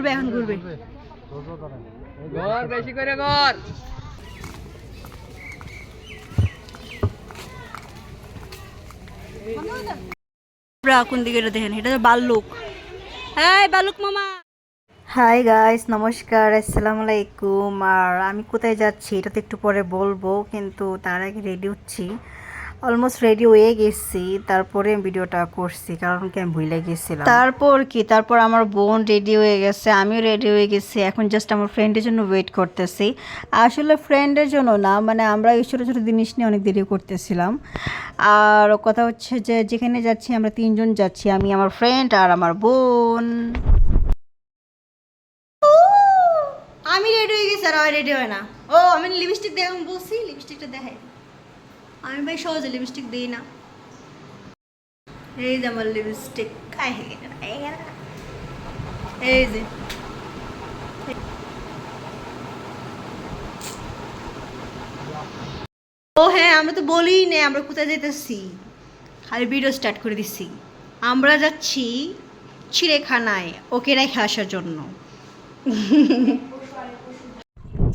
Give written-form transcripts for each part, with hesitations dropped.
ঘুরবে এখন ঘুরবে ঘর বেশি করে ঘর কোন দিকে দেখেন এটা বাল্লুক হ্যাঁ বাল্লুক মামা হাই গাইস নমস্কার আসসালামু আলাইকুম আর আমি কোথায় যাচ্ছি এটা তো একটু পরে বলবো কিন্তু তার আগে রেডি হচ্ছি অলমোস্ট রেডি হয়ে গেছি তারপরে ভিডিওটা করছি কারণ কি আমি ভুলে গেছিলাম তারপর আমার বোন রেডি হয়ে গেছে আমিও রেডি হয়ে গেছি এখন জাস্ট আমার ফ্রেন্ডের জন্য ওয়েট করতেছি আসলে ফ্রেন্ডের জন্য না মানে আমরা এই ছোটো ছোটো জিনিস নিয়ে অনেক দেরি করতেছিলাম আর কথা হচ্ছে যে যেখানে যাচ্ছি আমরা তিনজন যাচ্ছি আমি আমার ফ্রেন্ড আর আমার বোন আমি রেডি হয়ে গেছি আর রেডি হয় না ও আমি লিপস্টিক দেখাম বলছি লিপস্টিকটা দেখাই আমি ভাই সহজে লিপস্টিক দিই না এই যে আমার লিপস্টিক এই যে ও হ্যাঁ আমরা তো বলিই না আমরা কোথায় যেতেছি খালি ভিডিও স্টার্ট করে দিছি আমরা যাচ্ছি চিড়িয়াখানায় ওকে রেখে আসার জন্য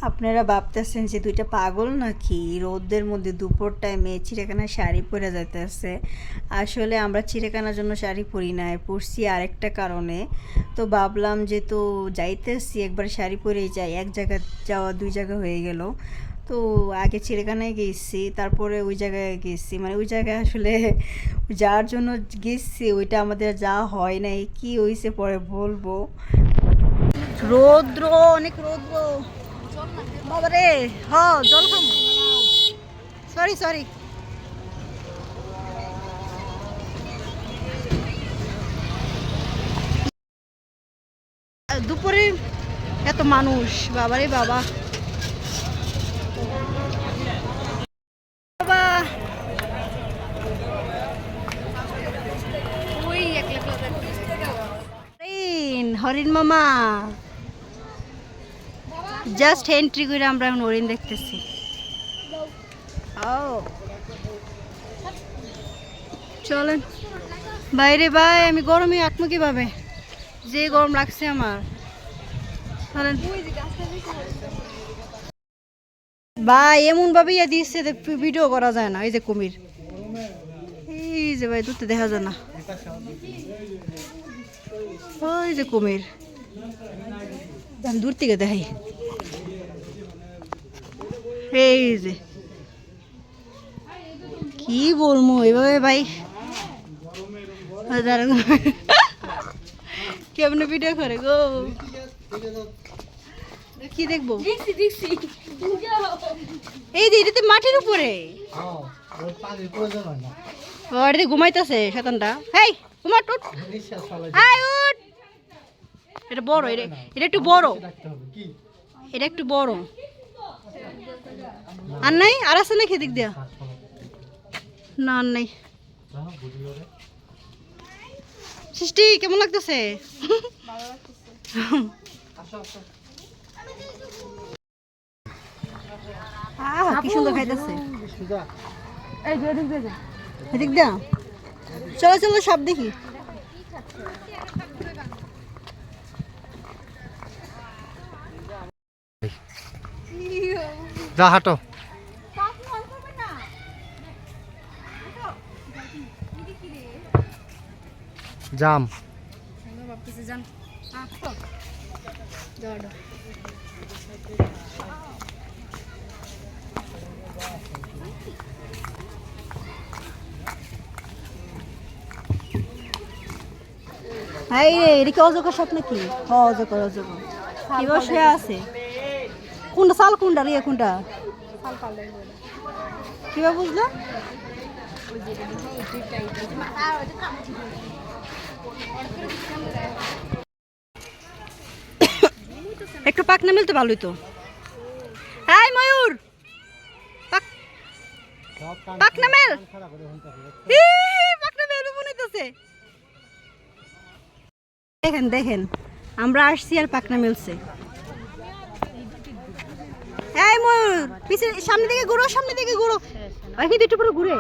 আপনারা ভাবতেছেন যে দুইটা পাগল নাকি রোদের মধ্যে দুপুর টাইমে চিড়িয়াখানায় শাড়ি পরে যাইতেছে আসলে আমরা চিড়িয়াখানার জন্য শাড়ি পরি নাই পরছি আরেকটা কারণে তো ভাবলাম যে তো যাইতেছি একবার শাড়ি পরেই যাই এক জায়গা যাওয়া দুই জায়গা হয়ে গেল তো আগে চিড়িয়াখানায় গেছি তারপরে ওই জায়গায় গেছি মানে ওই জায়গায় আসলে যার জন্য গেছি ওইটা আমাদের যাওয়া হয় নাই কি হয়েছে পরে বলবো রৌদ্র অনেক রৌদ্র বাবারে হ জল খাম সরি দুপুরে এত মানুষ বাবারে বাবা বাবা হরিণ মামা জাস্ট এন্ট্রি করে আমরা এখন হরিণ দেখতেছি ও চলেন বাইরে ভাই আমি গরমে আত্ম কিভাবে যে গরম লাগছে আমার চলেন ভাই এমন ভাবে ইয়ে দিচ্ছে ভিডিও করা যায় না এই যে কুমির এই যে ভাই দূরতে দেখা যায় না ওই যে কুমির দূর থেকে দেখাই এই যে কি বলবো এভাবে ভাই কেমন ভিডিও করে গো কি দেখবো এই যে এটাতে মাটির উপরে ওটা ঘুমাইতেছে শতানটা হেই ঘুমা টুট উঠ এটা বড় এটা একটু বড় এটা একটু বড় আর নাই আর আছে নাকি দিক দিয়া না আর নাই সৃষ্টি কেমন লাগতেছে কি সুন্দর খাইতেছে এদিক দিয়া চলো চলো সব দেখি যা হাঁটো জাম এটা কি অজগর সাপ নাকি অজগর কি বসে আছে কোনটা সাল কোনটা রিয়া কোনটা কিভাবে বুঝলো একটু পাকনা মিলতে ভালোই তো এই ময়ূর পাকনা মেল পাকনা মেল মনেতেছে দেখেন দেখেন আমরা আসছি আর পাকনা মিলছে এই ময়ূর পিছনে সামনে দিকে ঘুরো ওই কি একটু পুরো ঘুরে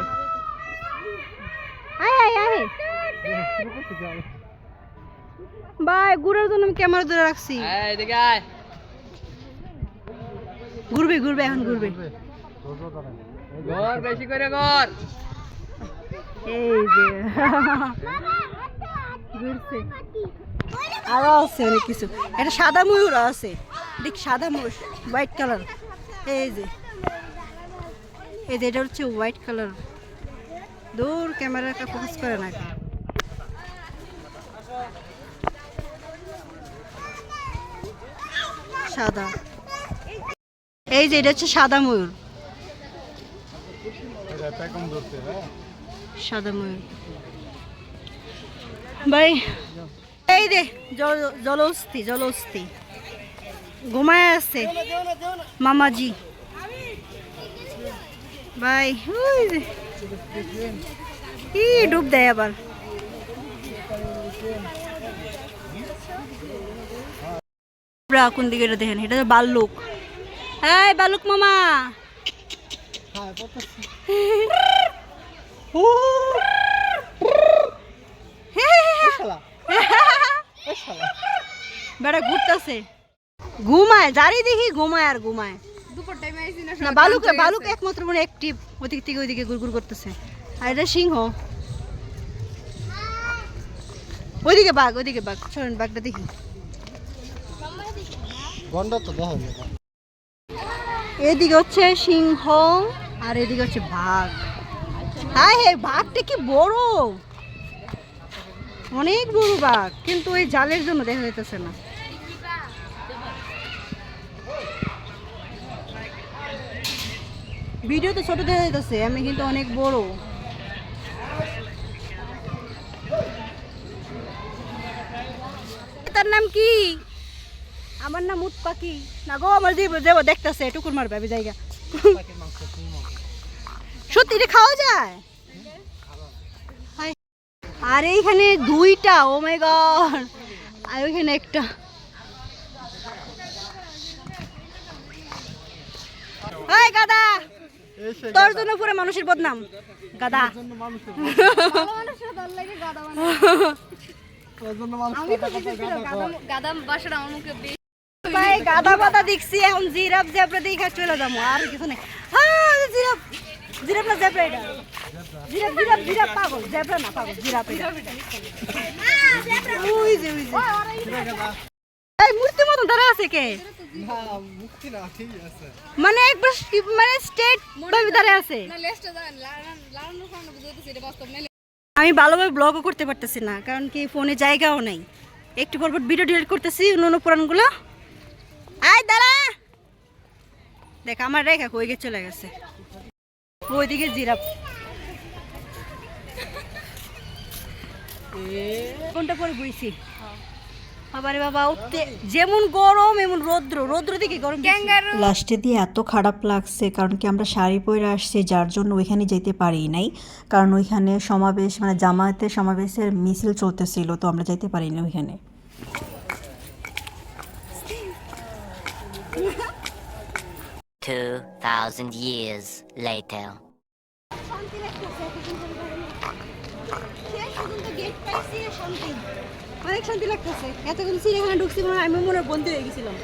আয় ভাই ঘুরার জন্য আমি ক্যামেরা ধরে রাখছি। এদিকে আয়। ঘুরবে ঘুরবে এখন ঘুরবে। গর বেশি করে গর। এই যে ঘুরছে। আরো আছে অনেক কিছু। এটা সাদা ময়ূর আছে, দেখ সাদা ময়ূর, হোয়াইট কালার। এই যে এটা হচ্ছে হোয়াইট কালার। দূর ক্যামেরাটা ফোকাস করে না। সাদা, এই যে এটা হচ্ছে সাদা ময়ূর। সাদা ময়ূর ভাই। এই দে জলস্থি জলস্থি ঘুমায় আছে মামাজি ভাই। ওই যে কি ডুব দেয় আবার। কোন দিকে এটা দেখেন, এটা বাল্লুক। এই বাল্লুক মামা, বেড়া ঘুরতেছে, ঘুমায় জারি দেখি, ঘুমায় আর ঘুমায়। না বালুক, বালুক একমাত্র মানে অ্যাক্টিভ, ওদিক থেকে ওইদিকে ঘুরঘুর করতেছে। আর এটা সিংহ, ওইদিকে বাঘ, ওইদিকে বাঘ। চলেন বাঘটা দেখি। এদিকে হচ্ছে সিংহ আর এদিকে হচ্ছে বাঘ। হ্যাঁ হ্যাঁ, বাঘটা কি বড়, অনেক বড় বাঘ, কিন্তু ওই জালের জন্য দেখা যাইতেছে না। ভিডিওতে ছোট দেখা যাইতেছে, আমি কিন্তু অনেক বড়। তার নাম কি? আমার নাম উট পাখি। না গো, আমার যাবো দেখতেছে, টুকুর মারবে আমি জায়গা। সত্যি এটা খাওয়া যায়? আর এইখানে দুইটা, ও মাই গড, আর ওইখানে একটা। এই গাদা, তোর জন্য পুরো মানুষের বদনাম। গাদা গাদা বাদা দেখছি, এখন জিরাফ জেব্রা দেখা চলে যাবো, আর কিছু নেই। হ্যাঁ জিরাফ, জিরাফ না জেব্রা, এটা জিরাফ, জিরাফ, জিরাফ পাগল, জেব্রা না পাগল, জিরাফ। ওই যে ওই যে এই মূর্তির মতন দাঁড়া আছে কে? মানে একবার মানে স্টেট ভাবে দাঁড়া আছে। আমি ভালোভাবে ব্লগও করতে পারতেছি না, কারণ কি ফোনে জায়গাও নেই। একটু পর পর ভিডিও ডিলিট করতেছি অন্য পুরানগুলো। আয় দাঁড়া, দেখ আমার রেখা কই গে চলে গেছে। ওইদিকে জিরাফ, কোনটা পরে বইছি। বাবারে বাবা, উঠতে যেমন গরম এমন রৌদ্র, রৌদ্র দিকে গরম। লাস্টে দিয়ে এত খারাপ লাগছে, কারণ কি আমরা শাড়ি পরে আসছি, যার জন্য ওইখানে যেতে পারি নাই। কারণ ওইখানে সমাবেশ, মানে জামায়াতের সমাবেশের মিছিল চলতেছিল, তো আমরা যেতে পারি না ওইখানে। 2000 years later. অনেক শান্তি লাগতেছে। এতক্ষণ চিড়িয়াখানা ঢুকছি, আমি মনে বন্দী হয়ে গেছিলাম।